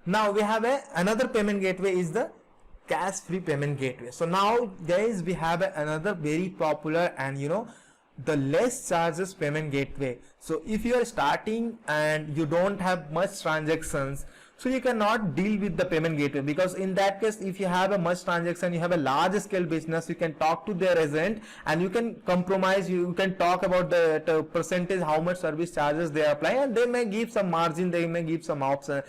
Now we have another payment gateway is the cash free payment gateway. So now guys, we have another very popular and the less charges payment gateway. So if you are starting and you don't have much transactions, so you cannot deal with the payment gateway, because in that case, if you have a much transaction, you have a large scale business, you can talk to their agent and you can compromise, you can talk about the percentage, how much service charges they apply, and they may give some margin, they may give some option,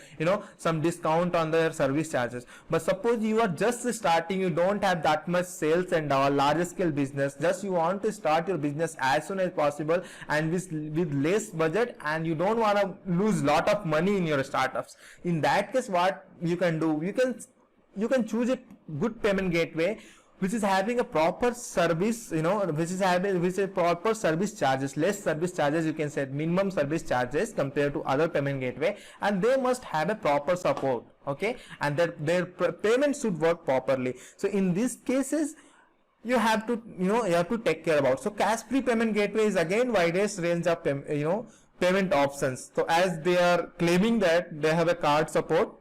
some discount on their service charges. But suppose you are just starting, you don't have that much sales and large scale business, just you want to start your business as soon as possible and with less budget, and you don't want to lose lot of money in your startups. In that case, what you can do, you can choose a good payment gateway which is having a proper service, which is proper service charges, less service charges, you can say minimum service charges compared to other payment gateway, and they must have a proper support, okay, and their payment should work properly. So in these cases, you have to take care about. So cash free payment gateway is again widest range of payment options. So as they are claiming that they have a card support,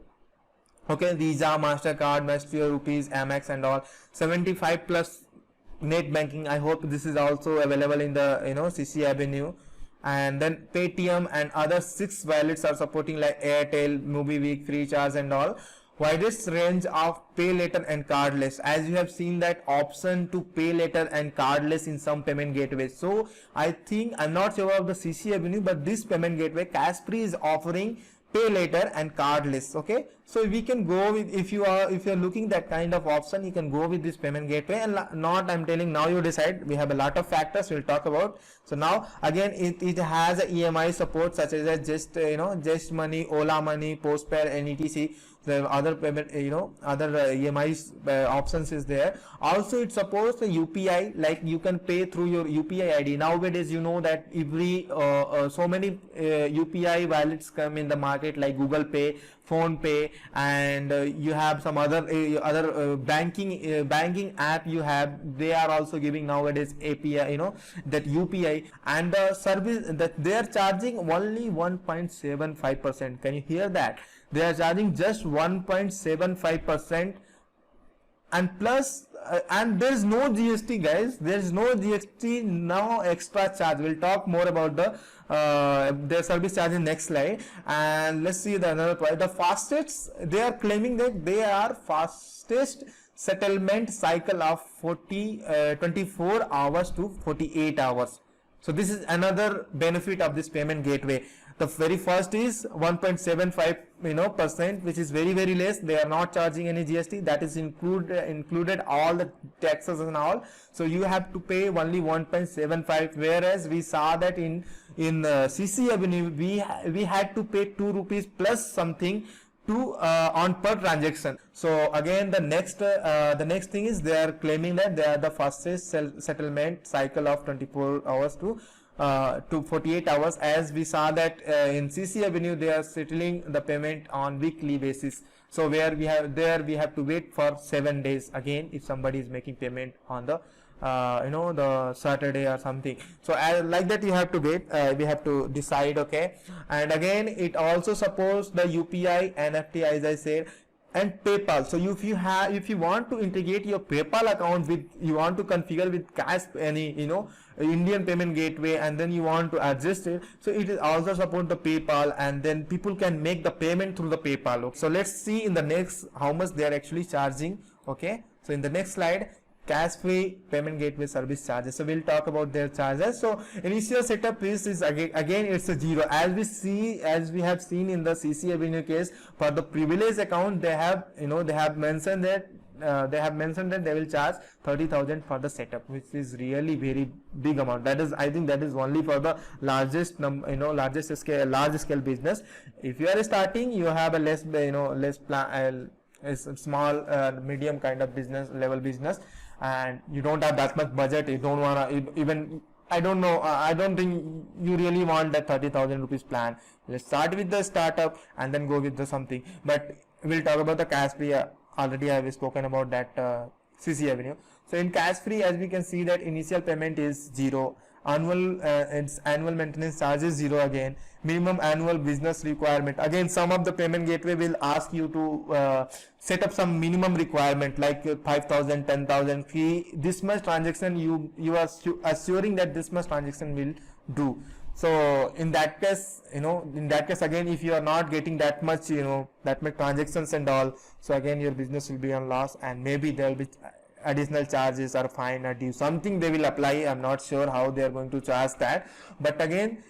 okay, Visa, Mastercard, Maestro, Rupees, Amex and all, 75 plus net banking. I hope this is also available in the CCAvenue. And then Paytm and other 6 wallets are supporting, like Airtel, MobiWik, Freecharge and all. Widest range of pay later and cardless, as you have seen that option to pay later and cardless in some payment gateways. So I think, I'm not sure of the CCAvenue, but this payment gateway Cashfree is offering pay later and cardless. Okay, so we can go with, if you are looking that kind of option, you can go with this payment gateway, and not, I'm telling, now you decide. We have a lot of factors we'll talk about. So now again, it has a EMI support such as Just Money, Ola Money, Postpaid and etc. The other payment, other EMIs options is there. Also it supports the UPI, like you can pay through your UPI ID. Nowadays, that every so many UPI wallets come in the market, like Google Pay, Phone Pay, and you have some other banking app you have. They are also giving nowadays API, that UPI, and the service that they are charging only 1.75%. Can you hear that? They are charging just 1.75%, and plus and there is no GST, guys. There is no GST, no extra charge. We'll talk more about their service charge in next slide. And let's see the another point. The fastest, they are claiming that they are fastest settlement cycle of 24 hours to 48 hours. So this is another benefit of this payment gateway. The very first is 1.75% which is very, very less. They are not charging any GST. That is included all the taxes and all. So you have to pay only 1.75, whereas we saw that in CCAvenue we had to pay 2 rupees plus something on per transaction. So again, the next thing is they are claiming that they are the fastest settlement cycle of 24 hours to 48 hours, as we saw that in CCAvenue they are settling the payment on weekly basis. So where we have to wait for 7 days again if somebody is making payment on the the Saturday or something. So like that you have to wait, we have to decide. Okay, and again it also supports the UPI, NFT, as I said, and PayPal. So if you want to integrate your PayPal account with, you want to configure with any Indian payment gateway, and then you want to adjust it, so it is also support the PayPal, and then people can make the payment through the PayPal. Okay? So let's see in the next how much they are actually charging. Okay, so in the next slide, cash-free payment gateway service charges. So we'll talk about their charges. So initial setup is again it's a 0, as we have seen in the CCAvenue case. For the privilege account, they have mentioned that they will charge 30,000 for the setup, which is really very big amount. That is, I think that is only for the large scale business. If you are starting, you have a less plan, is small medium kind of business level business, and you don't have that much budget, you don't want to even, I don't know, I don't think you really want that 30,000 rupees plan. Let's start with the startup and then go with the something. But we'll talk about the cash free. Already I have spoken about that CCAvenue. So in cash free, as we can see that initial payment is 0, its annual maintenance charges 0 again. Minimum annual business requirement, again some of the payment gateway will ask you to set up some minimum requirement like 5,000 10,000 fee, this much transaction you are assuring that this much transaction will do. So in that case, again, if you are not getting that much, that much transactions and all, so again your business will be on loss, and maybe there will be additional charges or fine or due, something they will apply. I'm not sure how they are going to charge that, but again,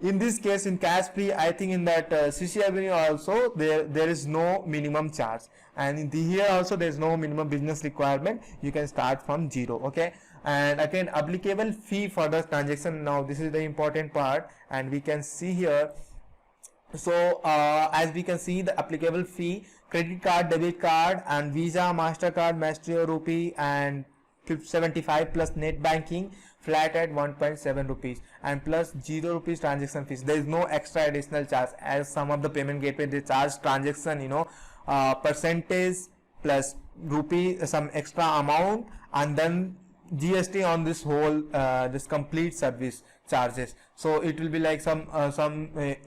in this case, in cash free, I think in that CC Avenue also there is no minimum charge, and in here also there is no minimum business requirement. You can start from 0. Okay, and again applicable fee for the transaction. Now this is the important part, and we can see here. So as we can see, the applicable fee: credit card, debit card, and Visa, Mastercard, Maestro, Rupee, and 75 plus net banking, flat at 1.7 rupees, and plus 0 rupees transaction fees. There is no extra additional charge, as some of the payment gateway they charge transaction percentage plus rupee, some extra amount, and then GST on this whole this complete service charges. So it will be like some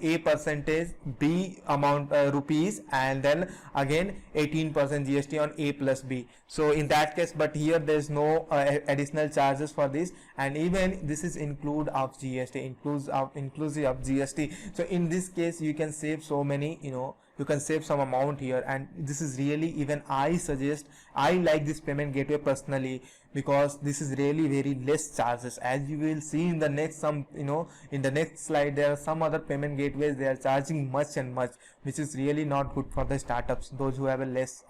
A percentage, B amount rupees, and then again 18% GST on A plus B. So in that case, but here there is no additional charges for this, and even this is inclusive of GST. So in this case you can save so many, you can save some amount here, and this is really, even I suggest, I like this payment gateway personally, because this is really very less charges. As you will see in the next in the next slide, there are some other payment gateways, they are charging much and much, which is really not good for the startups, those who have a less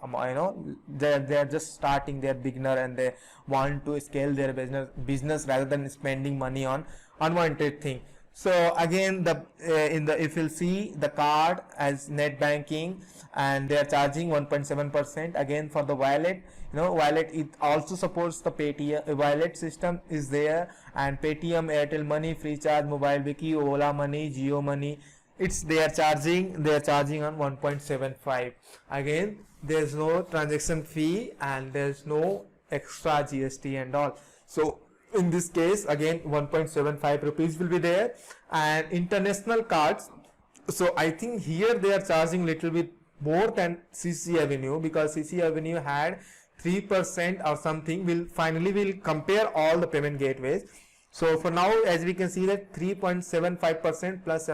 they are just starting, they are beginner, and they want to scale their business rather than spending money on unwanted thing. So again, if you'll see the card as net banking, and they are charging 1.7%. again for the wallet, wallet, it also supports the Paytm wallet system is there, and Paytm, Airtel Money, Freecharge, MobileWiki, Ola Money, Jio Money, they are charging on 1.75. again there's no transaction fee, and there's no extra GST and all. So in this case, again 1.75 rupees will be there. And international cards, so I think here they are charging little bit more than CC Avenue, because CC Avenue had 3% or something. We'll compare all the payment gateways. So for now, as we can see, that 3.75% plus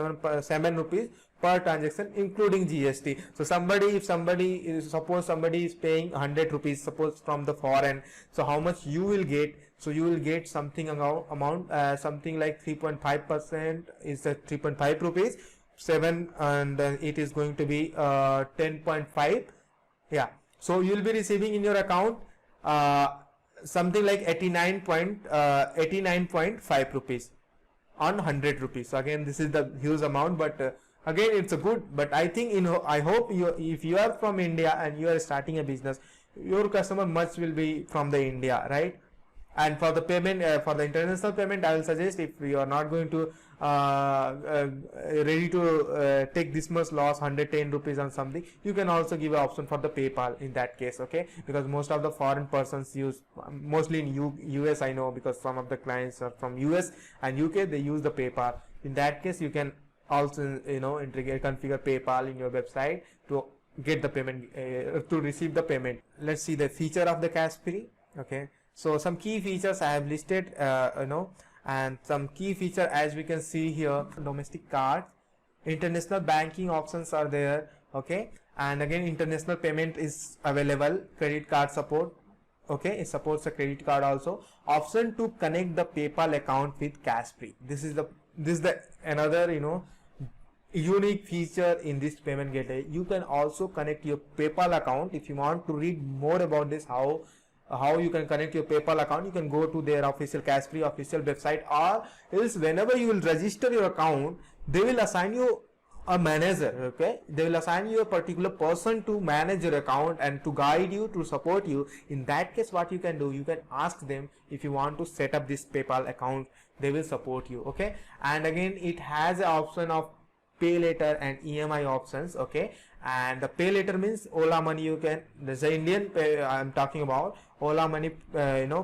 7 rupees per transaction, including GST. So suppose somebody is paying 100 rupees, suppose from the foreign, so how much you will get? So you will get something amount something like 3.5% is 3.5 rupees, 7, and it is going to be 10.5. yeah, so you will be receiving in your account something like 89.5 rupees on 100 rupees. So again, this is the huge amount, but again it's a good, but I think I hope if you are from India and you are starting a business, your customer much will be from the India, right? And for the payment, for the international payment, I will suggest, if you are not going to ready to take this much loss, 110 rupees on something, you can also give an option for the PayPal in that case. Okay, because most of the foreign persons use, mostly in US I know, because some of the clients are from US and UK, they use the PayPal. In that case, you can also configure PayPal in your website to get the payment, to receive the payment. Let's see the feature of the cash free. Okay, so some key features I have listed, and some key feature, as we can see here: domestic cards, international banking options are there. Okay, and again international payment is available, credit card support. Okay, it supports a credit card also. Option to connect the PayPal account with cash free. This is the another unique feature in this payment gateway. You can also connect your PayPal account. If you want to read more about this, how you can connect your PayPal account, you can go to their official cash free official website, or else whenever you will register your account, they will assign you a manager. Okay, they will assign you a particular person to manage your account and to guide you, to support you. In that case, what you can do, you can ask them if you want to set up this PayPal account, they will support you. Okay, and again it has an option of pay later and EMI options. Okay, And the pay later means Ola Money. You can, there's an Indian pay I'm talking about. Ola Money,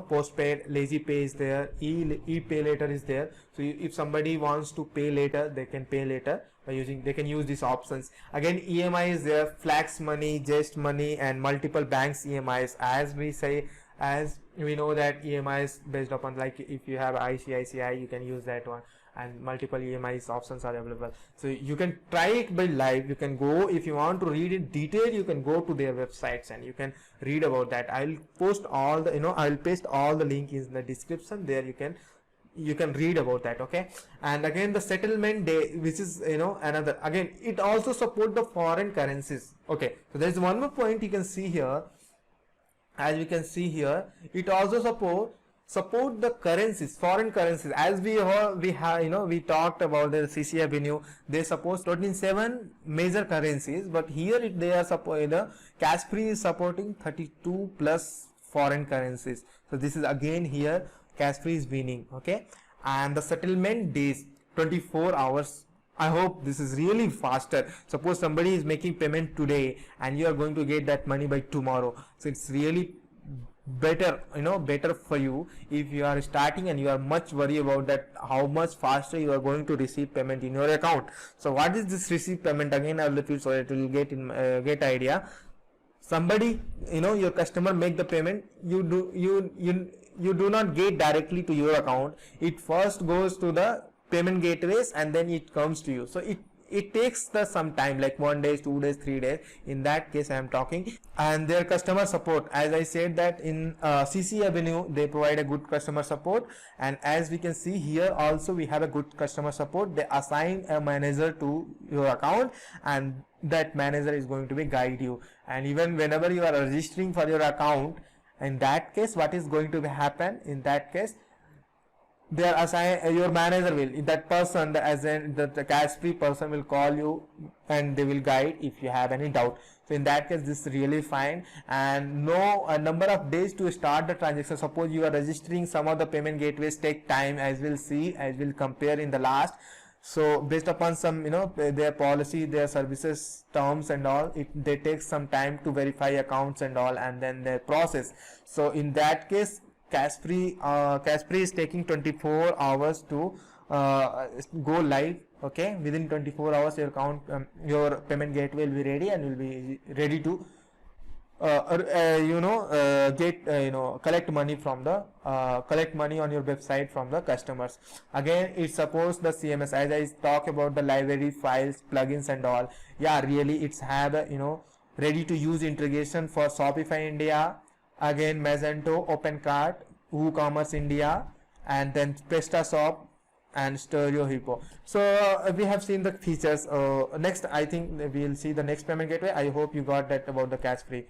postpaid, lazy pay is there, e pay later is there. So if somebody wants to pay later, they can pay later by using, they can use these options. Again, EMI is there, Flex Money, Just Money, and multiple banks EMIs. As we say, as we know that EMI is based upon, like if you have ICICI, you can use that one, and multiple EMIs options are available. So you can try it by live. You can go, if you want to read in detail, you can go to their websites and you can read about that. I'll post all the, I'll paste all the link in the description. There you can read about that. Okay. And again, the settlement day, which is another, again, it also support the foreign currencies. Okay, so there's one more point you can see here. As we can see here, it also support the currencies, foreign currencies. As we talked about the CC Avenue, they support 27 major currencies, but here they are Cash-Free is supporting 32 plus foreign currencies. So this is again here Cash-Free is winning. Okay, and the settlement days 24 hours. I hope this is really faster. Suppose somebody is making payment today and you are going to get that money by tomorrow. So it's really better, better for you if you are starting and you are much worried about that how much faster you are going to receive payment in your account. So what is this receive payment? Again, I will repeat so that you will get idea. Somebody, your customer make the payment, you do not get directly to your account. It first goes to the payment gateways and then it comes to you. So it takes some time, like 1 day, 2 days, 3 days. In that case I am talking. And their customer support, as I said that in CC Avenue they provide a good customer support, and as we can see here also we have a good customer support. They assign a manager to your account and that manager is going to be guide you. And even whenever you are registering for your account, in that case what is going to happen, in that case they are assigned, your manager will, that person, the Cash-Free person will call you and they will guide if you have any doubt. So in that case this is really fine. And a number of days to start the transaction. Suppose you are registering, some of the payment gateways take time, as we'll see, as we'll compare in the last. So based upon some their policy, their services terms and all, they take some time to verify accounts and all, and then their process. So in that case Cash-Free is taking 24 hours to go live. Okay, within 24 hours your account, your payment gateway will be ready and will be ready to collect money from the collect money on your website from the customers. Again, it supports the CMS, as I talk about the library, files, plugins and all. Yeah, really it's have ready to use integration for Shopify India, again Magento, OpenCart, WooCommerce India, and then PrestaShop and Stereo Hippo. So we have seen the features. Next I think we will see the next payment gateway. I hope you got that about the Cash-Free.